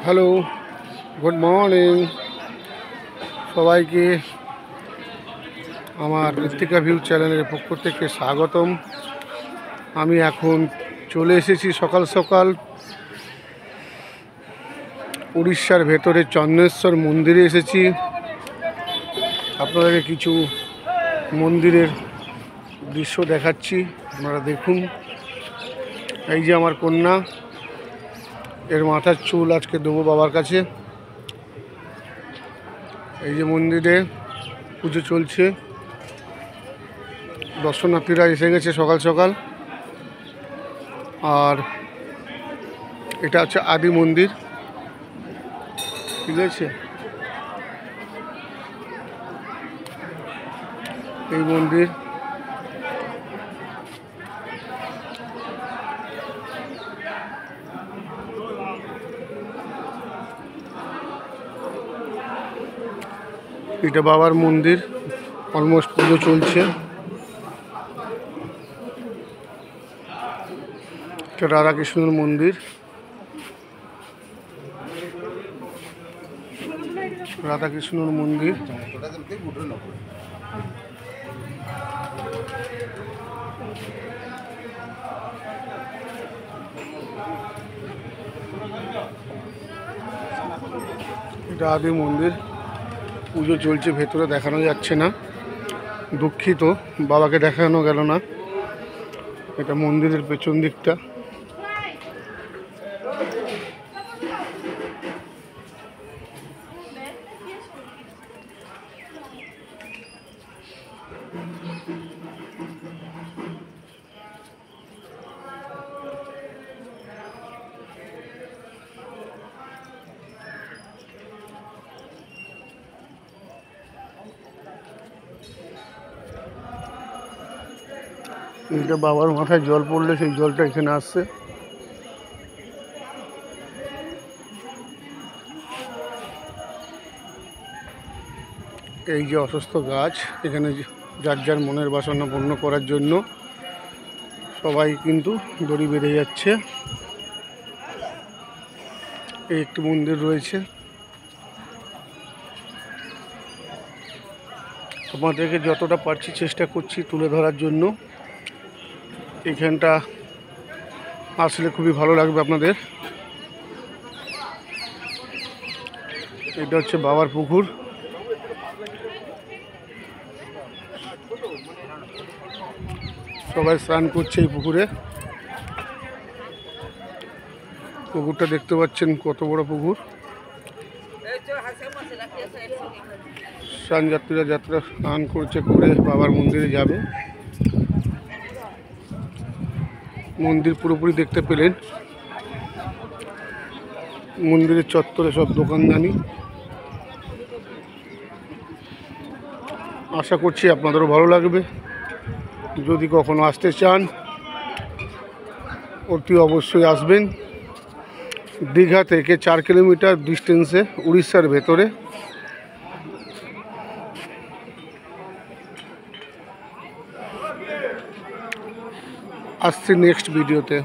Hello, good morning সবাইকে। আমার Ritwika view চ্যানেলের পক্ষ থেকে স্বাগতম। আমি এখন চলে এসেছি সকাল সকাল উড়িষ্যার ভেতরে চন্দ্রেশ্বর মন্দিরে এসেছি। আপনাদেরকে কিছু মন্দিরের দৃশ্য দেখাচ্ছি, আপনারা দেখুন। এই যে আমার কন্যা, এর মাথার চুল আজকে দেবো বাবার কাছে। এই যে মন্দিরে পুজো চলছে, দর্শনার্থীরা এসে গেছে সকাল সকাল। আর এটা হচ্ছে আদি মন্দির, ঠিক আছে। এই মন্দির এটা বাবার মন্দির, অলমোস্ট পুজো চলছে। এটা রাধাকৃষ্ণের মন্দির, রাধাকৃষ্ণের মন্দির। এটা আদি মন্দির, পুজো চলছে, ভেতরে দেখানো যাচ্ছে না, দুঃখিত, বাবাকে দেখানো গেল না। এটা মন্দিরের পেছন দিকটা। এটা বাবার মাথায় জল পড়লে সেই জলটা এখানে আসছে। এই যে অসুস্থ গাছ, এখানে যার যার মনের বাসনা পূর্ণ করার জন্য সবাই কিন্তু দড়ি বেঁধে যাচ্ছে। এই একটি মন্দির রয়েছে, আপনাদেরকে যতটা পারছি চেষ্টা করছি তুলে ধরার জন্য। এখানটা আসলে খুবই ভালো লাগবে আপনাদের। এটা হচ্ছে বাবার পুকুর। সবাই স্নান করছে এই পুকুরে। পুকুরটা দেখতে পাচ্ছেন কত বড় পুকুর। স্নান যাত্রীরা স্নান করছে, করে বাবার মন্দিরে যাবে। মন্দির পুরোপুরি দেখতে পেলেন। মন্দিরের চত্বরে সব দোকানদানি। আশা করছি আপনাদেরও ভালো লাগবে। যদি কখনো আসতে চান অতি অবশ্যই আসবেন। দীঘা থেকে 4 কিলোমিটার ডিস্টেন্সে, উড়িষ্যার ভেতরে। আসছি নেক্সট ভিডিওতে।